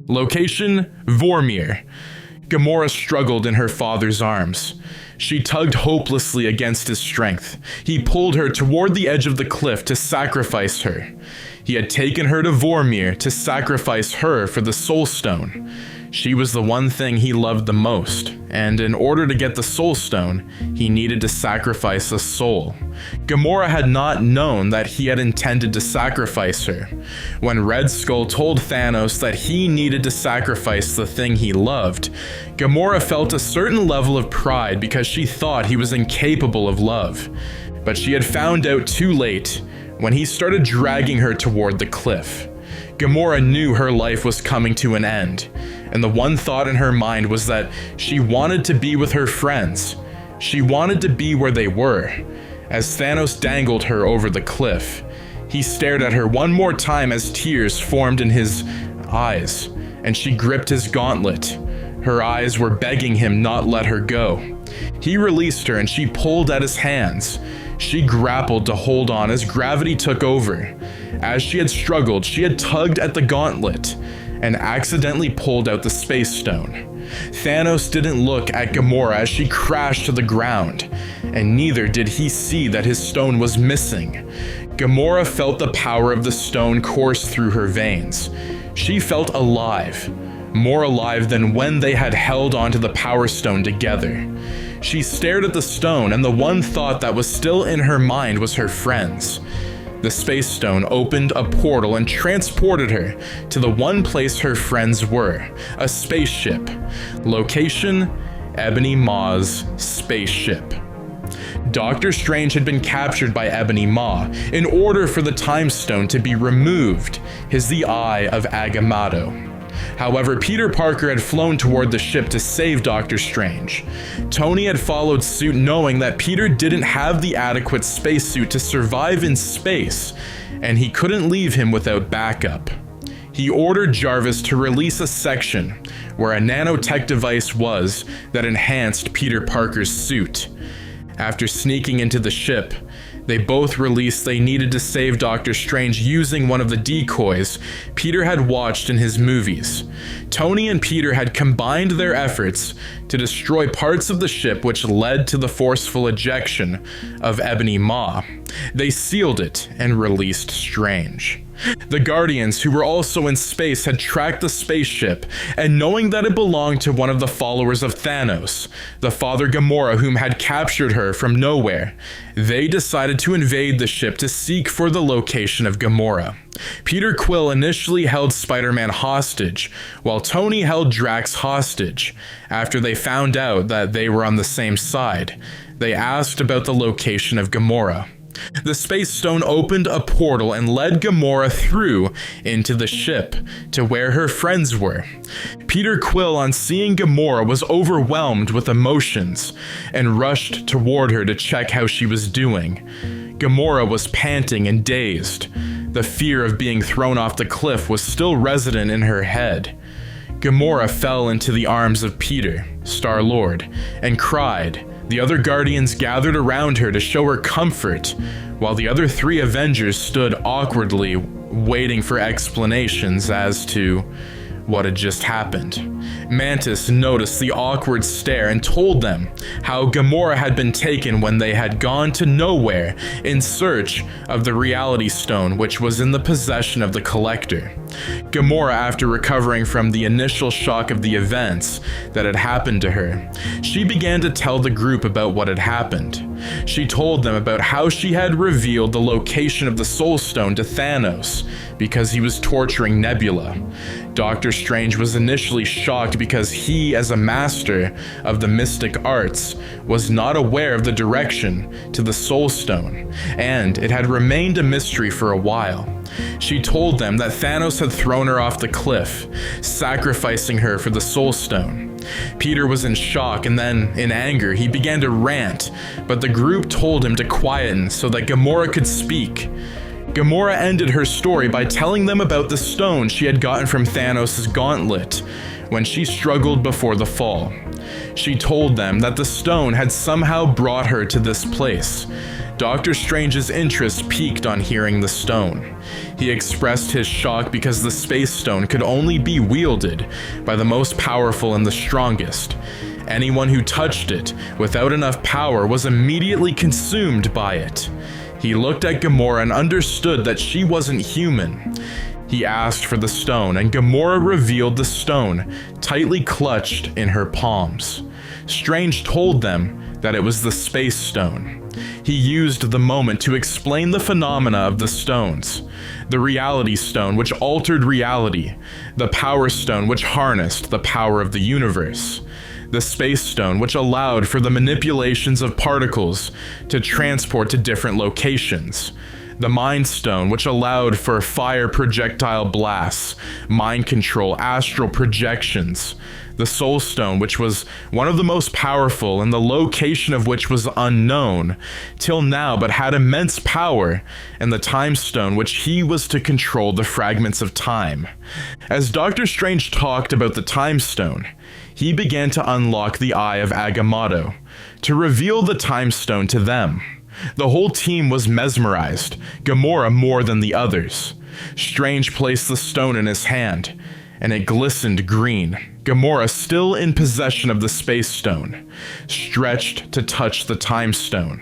Location: Vormir. Gamora struggled in her father's arms. She tugged hopelessly against his strength. He pulled her toward the edge of the cliff to sacrifice her. He had taken her to Vormir to sacrifice her for the Soul Stone. She was the one thing he loved the most, and in order to get the Soul Stone, he needed to sacrifice a soul. Gamora had not known that he had intended to sacrifice her. When Red Skull told Thanos that he needed to sacrifice the thing he loved, Gamora felt a certain level of pride because she thought he was incapable of love. But she had found out too late when he started dragging her toward the cliff. Gamora knew her life was coming to an end, and the one thought in her mind was that she wanted to be with her friends. She wanted to be where they were. As Thanos dangled her over the cliff, he stared at her one more time as tears formed in his eyes, and she gripped his gauntlet. Her eyes were begging him not let her go. He released her and she pulled at his hands. She grappled to hold on as gravity took over. As she had struggled, she had tugged at the gauntlet and accidentally pulled out the Space Stone. Thanos didn't look at Gamora as she crashed to the ground, and neither did he see that his stone was missing. Gamora felt the power of the stone course through her veins. She felt alive, more alive than when they had held onto the Power Stone together. She stared at the stone, and the one thought that was still in her mind was her friends. The Space Stone opened a portal and transported her to the one place her friends were, a spaceship. Location: Ebony Maw's spaceship. Doctor Strange had been captured by Ebony Maw in order for the Time Stone to be removed, the Eye of Agamotto. However, Peter Parker had flown toward the ship to save Doctor Strange. Tony had followed suit knowing that Peter didn't have the adequate spacesuit to survive in space, and he couldn't leave him without backup. He ordered Jarvis to release a section where a nanotech device was that enhanced Peter Parker's suit. After sneaking into the ship, they both released they needed to save Doctor Strange using one of the decoys Peter had watched in his movies. Tony and Peter had combined their efforts to destroy parts of the ship which led to the forceful ejection of Ebony Maw. They sealed it and released Strange. The Guardians, who were also in space, had tracked the spaceship, and knowing that it belonged to one of the followers of Thanos, the Father Gamora, whom had captured her from nowhere, they decided to invade the ship to seek for the location of Gamora. Peter Quill initially held Spider-Man hostage, while Tony held Drax hostage. After they found out that they were on the same side, they asked about the location of Gamora. The Space Stone opened a portal and led Gamora through into the ship to where her friends were. Peter Quill, on seeing Gamora, was overwhelmed with emotions and rushed toward her to check how she was doing. Gamora was panting and dazed. The fear of being thrown off the cliff was still resident in her head. Gamora fell into the arms of Peter, Star-Lord, and cried. The other Guardians gathered around her to show her comfort, while the other three Avengers stood awkwardly, waiting for explanations as to what had just happened. Mantis noticed the awkward stare and told them how Gamora had been taken when they had gone to nowhere in search of the Reality Stone, which was in the possession of the Collector. Gamora, after recovering from the initial shock of the events that had happened to her, she began to tell the group about what had happened. She told them about how she had revealed the location of the Soul Stone to Thanos because he was torturing Nebula. Doctor Strange was initially shocked because he, as a master of the mystic arts, was not aware of the direction to the Soul Stone, and it had remained a mystery for a while. She told them that Thanos had thrown her off the cliff, sacrificing her for the Soul Stone. Peter was in shock, and then, in anger, he began to rant, but the group told him to quieten so that Gamora could speak. Gamora ended her story by telling them about the stone she had gotten from Thanos' gauntlet when she struggled before the fall. She told them that the stone had somehow brought her to this place. Doctor Strange's interest peaked on hearing the stone. He expressed his shock because the space stone could only be wielded by the most powerful and the strongest. Anyone who touched it without enough power was immediately consumed by it. He looked at Gamora and understood that she wasn't human. He asked for the stone, and Gamora revealed the stone, tightly clutched in her palms. Strange told them that it was the Space Stone. He used the moment to explain the phenomena of the stones. The Reality Stone, which altered reality. The Power Stone, which harnessed the power of the universe. The Space Stone, which allowed for the manipulations of particles to transport to different locations. The Mind Stone, which allowed for fire projectile blasts, mind control, astral projections. The Soul Stone, which was one of the most powerful and the location of which was unknown till now but had immense power, and the Time Stone, which he was to control the fragments of time. As Doctor Strange talked about the Time Stone, he began to unlock the Eye of Agamotto, to reveal the Time Stone to them. The whole team was mesmerized, Gamora more than the others. Strange placed the stone in his hand, and it glistened green. Gamora, still in possession of the Space Stone, stretched to touch the Time Stone.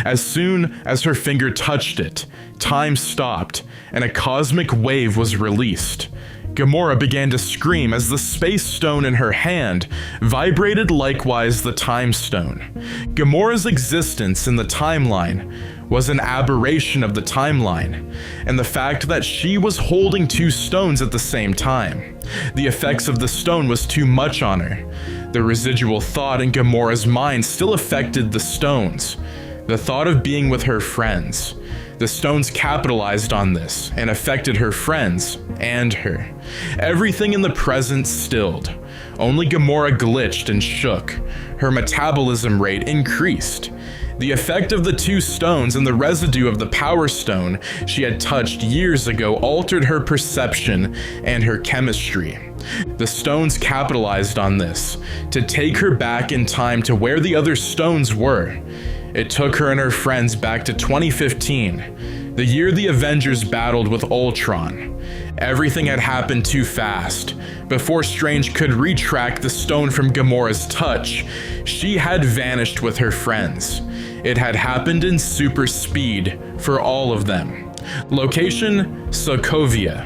As soon as her finger touched it, time stopped, and a cosmic wave was released. Gamora began to scream as the Space Stone in her hand vibrated, likewise the Time Stone. Gamora's existence in the timeline was an aberration of the timeline, and the fact that she was holding two stones at the same time. The effects of the stone was too much on her. The residual thought in Gamora's mind still affected the stones. The thought of being with her friends. The stones capitalized on this and affected her friends and her. Everything in the present stilled. Only Gamora glitched and shook. Her metabolism rate increased. The effect of the two stones and the residue of the Power Stone she had touched years ago altered her perception and her chemistry. The stones capitalized on this to take her back in time to where the other stones were. It took her and her friends back to 2015, the year the Avengers battled with Ultron. Everything had happened too fast. Before Strange could retract the stone from Gamora's touch, she had vanished with her friends. It had happened in super speed for all of them. Location, Sokovia.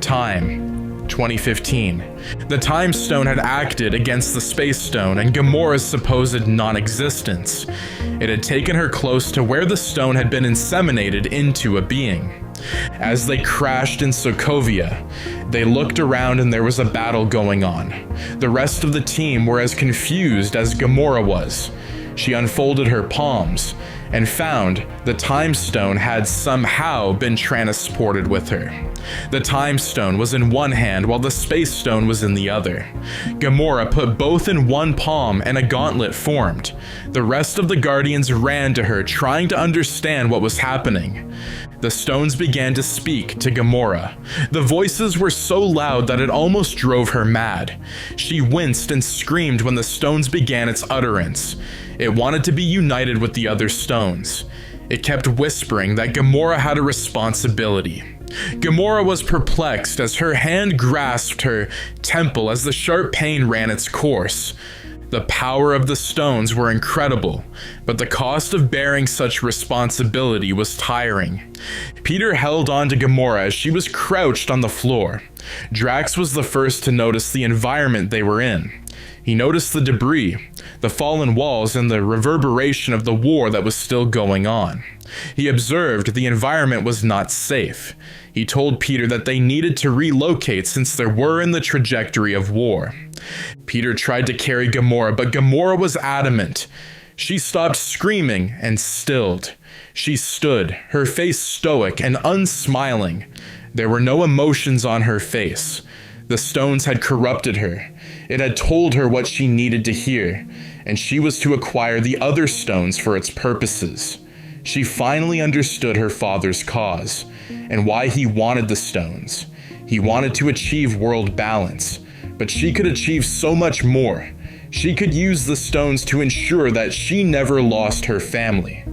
Time, 2015. The Time Stone had acted against the Space Stone and Gamora's supposed non-existence. It had taken her close to where the stone had been inseminated into a being. As they crashed in Sokovia, they looked around and there was a battle going on. The rest of the team were as confused as Gamora was. She unfolded her palms and found the Time Stone had somehow been transported with her. The Time Stone was in one hand while the Space Stone was in the other. Gamora put both in one palm and a gauntlet formed. The rest of the Guardians ran to her, trying to understand what was happening. The stones began to speak to Gamora. The voices were so loud that it almost drove her mad. She winced and screamed when the stones began its utterance. It wanted to be united with the other stones. It kept whispering that Gamora had a responsibility. Gamora was perplexed as her hand grasped her temple as the sharp pain ran its course. The power of the stones were incredible, but the cost of bearing such responsibility was tiring. Peter held on to Gamora as she was crouched on the floor. Drax was the first to notice the environment they were in. He noticed the debris, the fallen walls, and the reverberation of the war that was still going on. He observed the environment was not safe. He told Peter that they needed to relocate since they were in the trajectory of war. Peter tried to carry Gamora, but Gamora was adamant. She stopped screaming and stilled. She stood, her face stoic and unsmiling. There were no emotions on her face. The stones had corrupted her. It had told her what she needed to hear, and she was to acquire the other stones for its purposes. She finally understood her father's cause, and why he wanted the stones. He wanted to achieve world balance, but she could achieve so much more. She could use the stones to ensure that she never lost her family.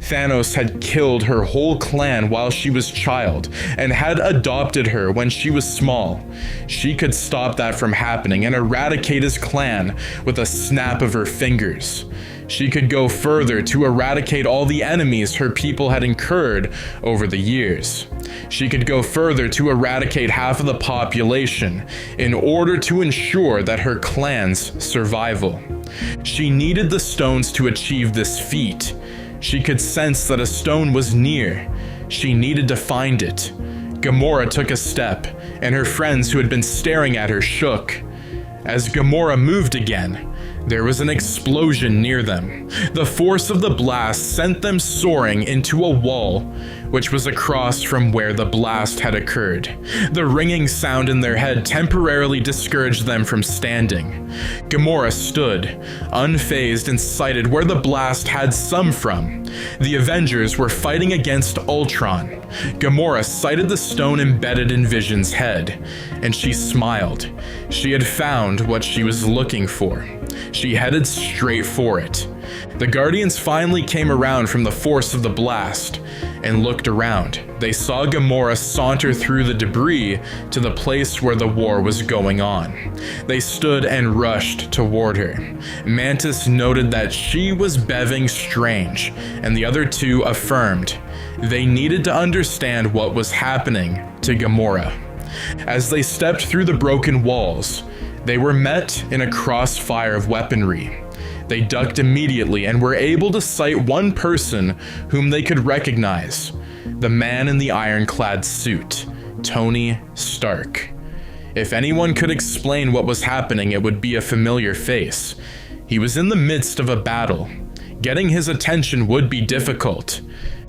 Thanos had killed her whole clan while she was a child and had adopted her when she was small. She could stop that from happening and eradicate his clan with a snap of her fingers. She could go further to eradicate all the enemies her people had incurred over the years. She could go further to eradicate half of the population in order to ensure that her clan's survival. She needed the stones to achieve this feat. She could sense that a stone was near. She needed to find it. Gamora took a step, and her friends who had been staring at her shook. As Gamora moved again, there was an explosion near them. The force of the blast sent them soaring into a wall, which was across from where the blast had occurred. The ringing sound in their head temporarily discouraged them from standing. Gamora stood, unfazed, and sighted where the blast had come from. The Avengers were fighting against Ultron. Gamora sighted the stone embedded in Vision's head, and she smiled. She had found what she was looking for. She headed straight for it. The Guardians finally came around from the force of the blast and looked around. They saw Gamora saunter through the debris to the place where the war was going on. They stood and rushed toward her. Mantis noted that she was behaving strange, and the other two affirmed they needed to understand what was happening to Gamora. As they stepped through the broken walls, they were met in a crossfire of weaponry. They ducked immediately and were able to sight one person whom they could recognize, the man in the ironclad suit, Tony Stark. If anyone could explain what was happening, it would be a familiar face. He was in the midst of a battle. Getting his attention would be difficult.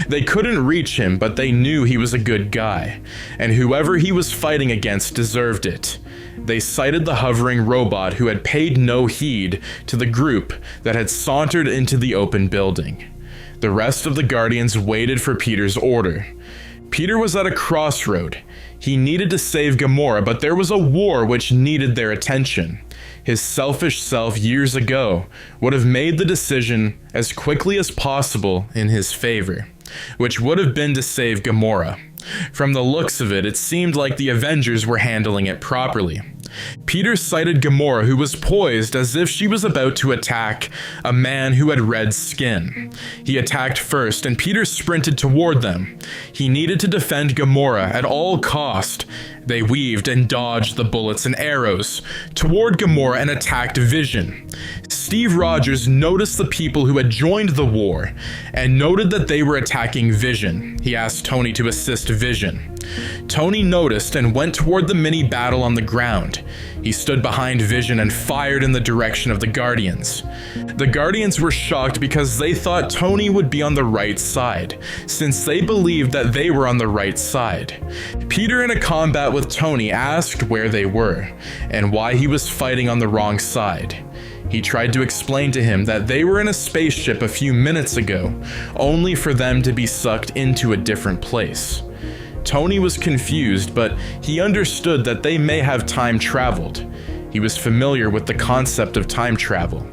They couldn't reach him, but they knew he was a good guy, and whoever he was fighting against deserved it. They sighted the hovering robot who had paid no heed to the group that had sauntered into the open building. The rest of the Guardians waited for Peter's order. Peter was at a crossroad. He needed to save Gamora, but there was a war which needed their attention. His selfish self years ago would have made the decision as quickly as possible in his favor, which would have been to save Gamora. From the looks of it, it seemed like the Avengers were handling it properly. Peter sighted Gamora, who was poised as if she was about to attack a man who had red skin. He attacked first, and Peter sprinted toward them. He needed to defend Gamora at all cost. They weaved and dodged the bullets and arrows toward Gamora and attacked Vision. Steve Rogers noticed the people who had joined the war and noted that they were attacking Vision. He asked Tony to assist Vision. Tony noticed and went toward the mini battle on the ground. He stood behind Vision and fired in the direction of the Guardians. The Guardians were shocked because they thought Tony would be on the right side, since they believed that they were on the right side. Peter, in a combat with Tony, asked where they were and why he was fighting on the wrong side. He tried to explain to him that they were in a spaceship a few minutes ago, only for them to be sucked into a different place. Tony was confused, but he understood that they may have time traveled. He was familiar with the concept of time travel.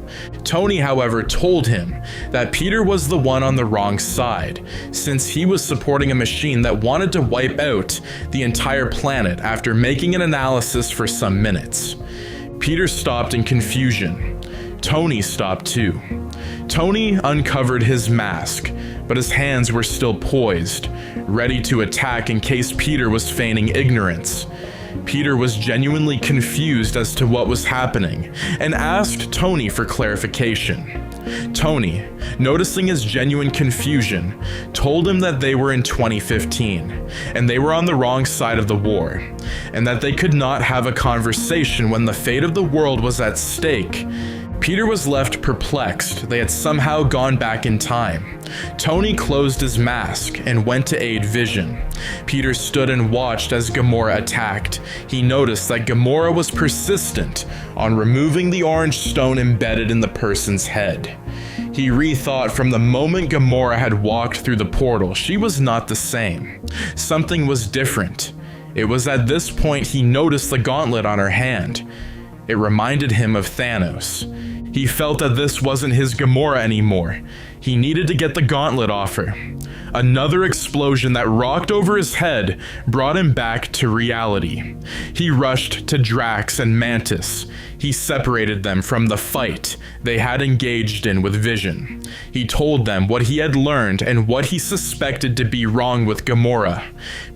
Tony, however, told him that Peter was the one on the wrong side, since he was supporting a machine that wanted to wipe out the entire planet after making an analysis for some minutes. Peter stopped in confusion. Tony stopped too. Tony uncovered his mask, but his hands were still poised, ready to attack in case Peter was feigning ignorance. Peter was genuinely confused as to what was happening and asked Tony for clarification. Tony, noticing his genuine confusion, told him that they were in 2015 and they were on the wrong side of the war, and that they could not have a conversation when the fate of the world was at stake. Peter was left perplexed. They had somehow gone back in time. Tony closed his mask and went to aid Vision. Peter stood and watched as Gamora attacked. He noticed that Gamora was persistent on removing the orange stone embedded in the person's head. He rethought from the moment Gamora had walked through the portal, she was not the same. Something was different. It was at this point he noticed the gauntlet on her hand. It reminded him of Thanos. He felt that this wasn't his Gamora anymore. He needed to get the gauntlet off her. Another explosion that rocked over his head brought him back to reality. He rushed to Drax and Mantis. He separated them from the fight they had engaged in with Vision. He told them what he had learned and what he suspected to be wrong with Gamora.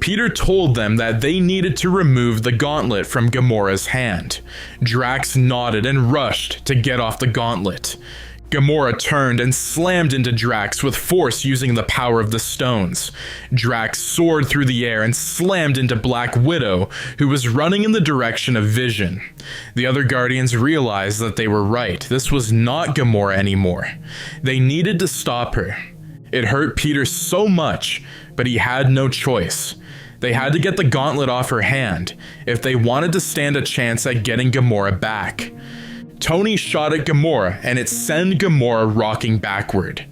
Peter told them that they needed to remove the gauntlet from Gamora's hand. Drax nodded and rushed to get off the gauntlet. Gamora turned and slammed into Drax with force using the power of the stones. Drax soared through the air and slammed into Black Widow, who was running in the direction of Vision. The other Guardians realized that they were right. This was not Gamora anymore. They needed to stop her. It hurt Peter so much, but he had no choice. They had to get the gauntlet off her hand if they wanted to stand a chance at getting Gamora back. Tony shot at Gamora and it sent Gamora rocking backward.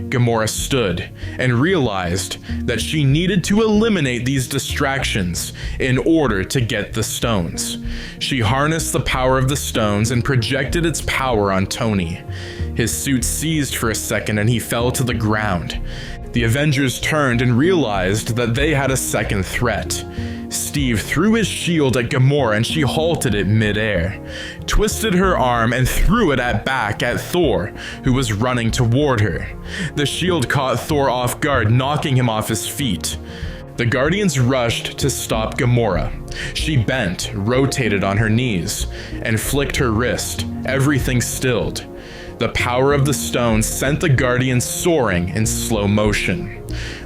Gamora stood and realized that she needed to eliminate these distractions in order to get the stones. She harnessed the power of the stones and projected its power on Tony. His suit seized for a second and he fell to the ground. The Avengers turned and realized that they had a second threat. Steve threw his shield at Gamora and she halted it mid-air, twisted her arm and threw it back at Thor, who was running toward her. The shield caught Thor off guard, knocking him off his feet. The Guardians rushed to stop Gamora. She bent, rotated on her knees, and flicked her wrist, everything stilled. The power of the stones sent the Guardians soaring in slow motion.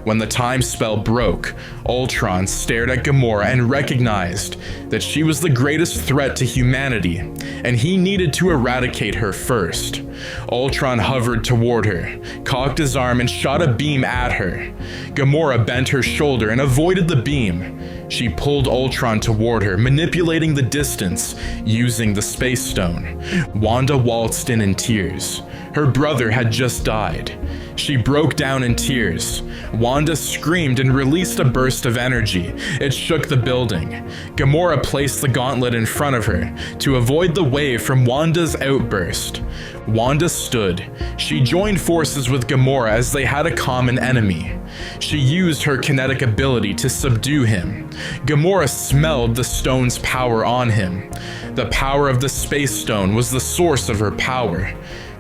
When the time spell broke, Ultron stared at Gamora and recognized that she was the greatest threat to humanity, and he needed to eradicate her first. Ultron hovered toward her, cocked his arm and shot a beam at her. Gamora bent her shoulder and avoided the beam. She pulled Ultron toward her, manipulating the distance using the Space Stone. Wanda waltzed in tears. Her brother had just died. She broke down in tears. Wanda screamed and released a burst of energy. It shook the building. Gamora placed the gauntlet in front of her to avoid the wave from Wanda's outburst. Wanda stood. She joined forces with Gamora as they had a common enemy. She used her kinetic ability to subdue him. Gamora smelled the stone's power on him. The power of the Space Stone was the source of her power.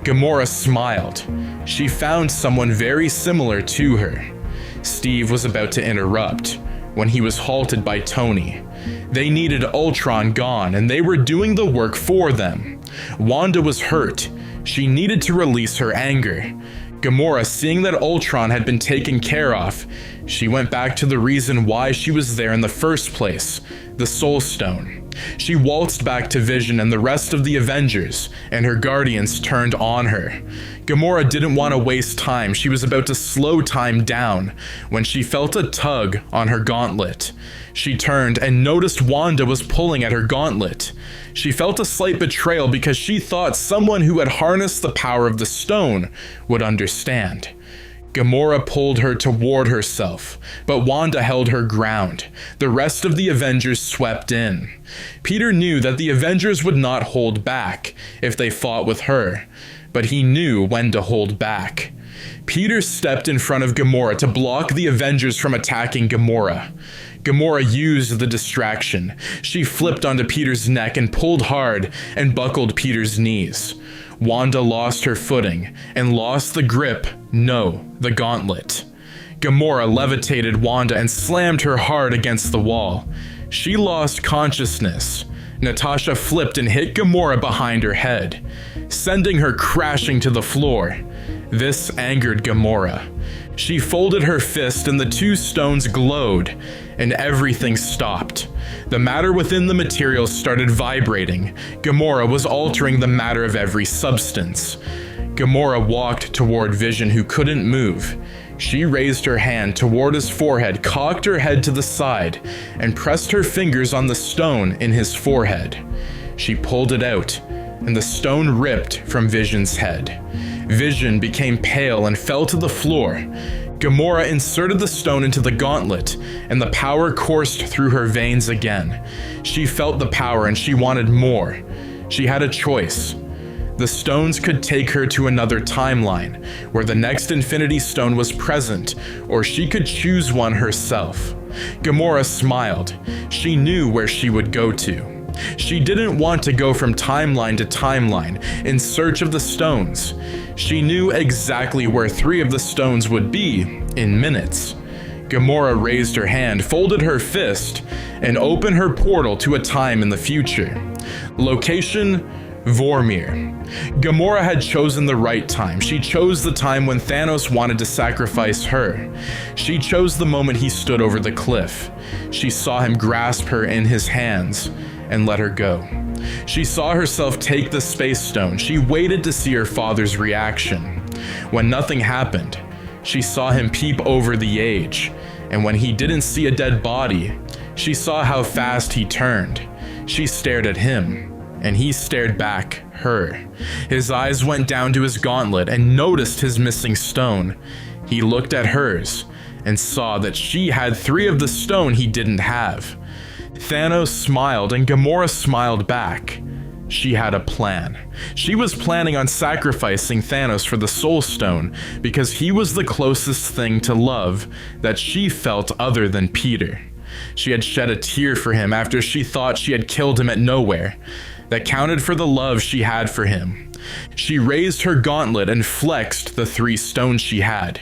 Gamora smiled. She found someone very similar to her. Steve was about to interrupt when he was halted by Tony. They needed Ultron gone and they were doing the work for them. Wanda was hurt. She needed to release her anger. Gamora, seeing that Ultron had been taken care of, she went back to the reason why she was there in the first place, the Soul Stone. She waltzed back to Vision and the rest of the Avengers, and her Guardians turned on her. Gamora didn't want to waste time. She was about to slow time down when she felt a tug on her gauntlet. She turned and noticed Wanda was pulling at her gauntlet. She felt a slight betrayal because she thought someone who had harnessed the power of the stone would understand. Gamora pulled her toward herself, but Wanda held her ground. The rest of the Avengers swept in. Peter knew that the Avengers would not hold back if they fought with her, but he knew when to hold back. Peter stepped in front of Gamora to block the Avengers from attacking Gamora. Gamora used the distraction. She flipped onto Peter's neck and pulled hard and buckled Peter's knees. Wanda lost her footing and lost the grip, the gauntlet. Gamora levitated Wanda and slammed her hard against the wall. She lost consciousness. Natasha flipped and hit Gamora behind her head, sending her crashing to the floor. This angered Gamora. She folded her fist and the two stones glowed, and everything stopped. The matter within the material started vibrating. Gamora was altering the matter of every substance. Gamora walked toward Vision, who couldn't move. She raised her hand toward his forehead, cocked her head to the side, and pressed her fingers on the stone in his forehead. She pulled it out, and the stone ripped from Vision's head. Vision became pale and fell to the floor. Gamora inserted the stone into the gauntlet, and the power coursed through her veins again. She felt the power and she wanted more. She had a choice. The stones could take her to another timeline, where the next Infinity Stone was present, or she could choose one herself. Gamora smiled. She knew where she would go to. She didn't want to go from timeline to timeline in search of the stones. She knew exactly where 3 of the stones would be in minutes. Gamora raised her hand, folded her fist, and opened her portal to a time in the future. Location: Vormir. Gamora had chosen the right time. She chose the time when Thanos wanted to sacrifice her. She chose the moment he stood over the cliff. She saw him grasp her in his hands and let her go. She saw herself take the space stone. She waited to see her father's reaction. When nothing happened, she saw him peep over the edge, and when he didn't see a dead body, she saw how fast he turned. She stared at him, and he stared back her. His eyes went down to his gauntlet and noticed his missing stone. He looked at hers and saw that she had 3 of the stone he didn't have. Thanos smiled and Gamora smiled back. She had a plan. She was planning on sacrificing Thanos for the Soul Stone because he was the closest thing to love that she felt other than Peter. She had shed a tear for him after she thought she had killed him at nowhere. That counted for the love she had for him. She raised her gauntlet and flexed the 3 stones she had.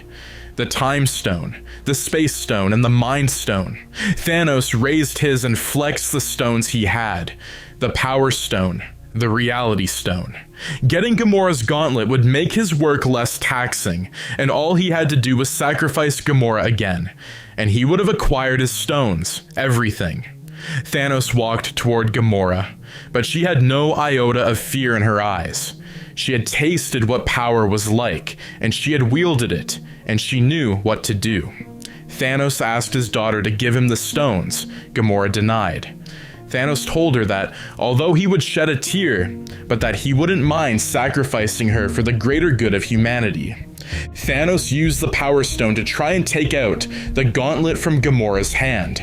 The Time Stone, the Space Stone, and the Mind Stone. Thanos raised his and flexed the stones he had. The Power Stone, the Reality Stone. Getting Gamora's gauntlet would make his work less taxing, and all he had to do was sacrifice Gamora again, and he would have acquired his stones, everything. Thanos walked toward Gamora, but she had no iota of fear in her eyes. She had tasted what power was like, and she had wielded it, and she knew what to do. Thanos asked his daughter to give him the stones. Gamora denied. Thanos told her that, although he would shed a tear, but that he wouldn't mind sacrificing her for the greater good of humanity. Thanos used the Power Stone to try and take out the gauntlet from Gamora's hand.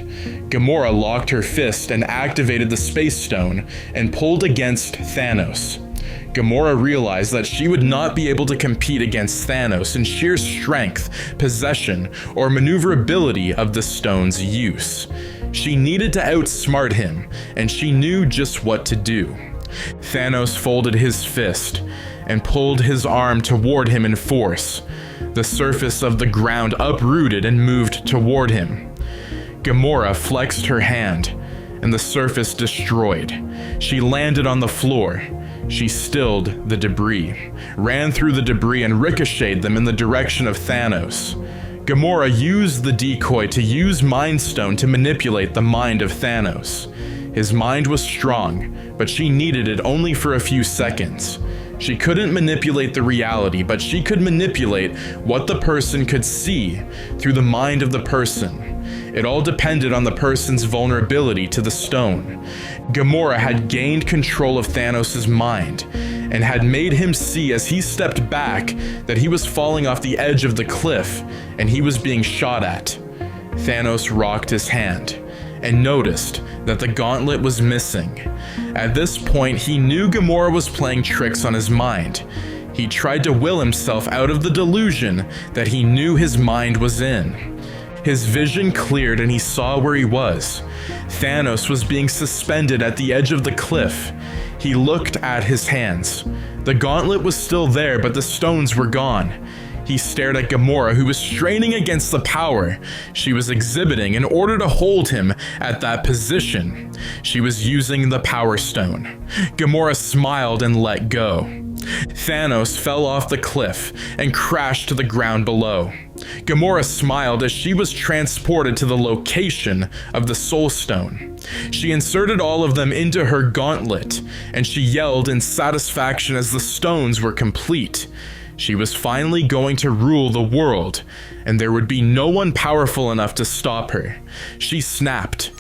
Gamora locked her fist and activated the Space Stone and pulled against Thanos. Gamora realized that she would not be able to compete against Thanos in sheer strength, possession, or maneuverability of the stone's use. She needed to outsmart him, and she knew just what to do. Thanos folded his fist and pulled his arm toward him in force. The surface of the ground uprooted and moved toward him. Gamora flexed her hand, and the surface destroyed. She landed on the floor. She stilled the debris, ran through the debris and ricocheted them in the direction of Thanos. Gamora used the decoy to use Mind Stone to manipulate the mind of Thanos. His mind was strong, but she needed it only for a few seconds. She couldn't manipulate the reality, but she could manipulate what the person could see through the mind of the person. It all depended on the person's vulnerability to the stone. Gamora had gained control of Thanos' mind and had made him see as he stepped back that he was falling off the edge of the cliff and he was being shot at. Thanos rocked his hand and noticed that the gauntlet was missing. At this point, he knew Gamora was playing tricks on his mind. He tried to will himself out of the delusion that he knew his mind was in. His vision cleared and he saw where he was. Thanos was being suspended at the edge of the cliff. He looked at his hands. The gauntlet was still there, but the stones were gone. He stared at Gamora, who was straining against the power she was exhibiting in order to hold him at that position. She was using the Power Stone. Gamora smiled and let go. Thanos fell off the cliff and crashed to the ground below. Gamora smiled as she was transported to the location of the Soul Stone. She inserted all of them into her gauntlet, and she yelled in satisfaction as the stones were complete. She was finally going to rule the world, and there would be no one powerful enough to stop her. She snapped.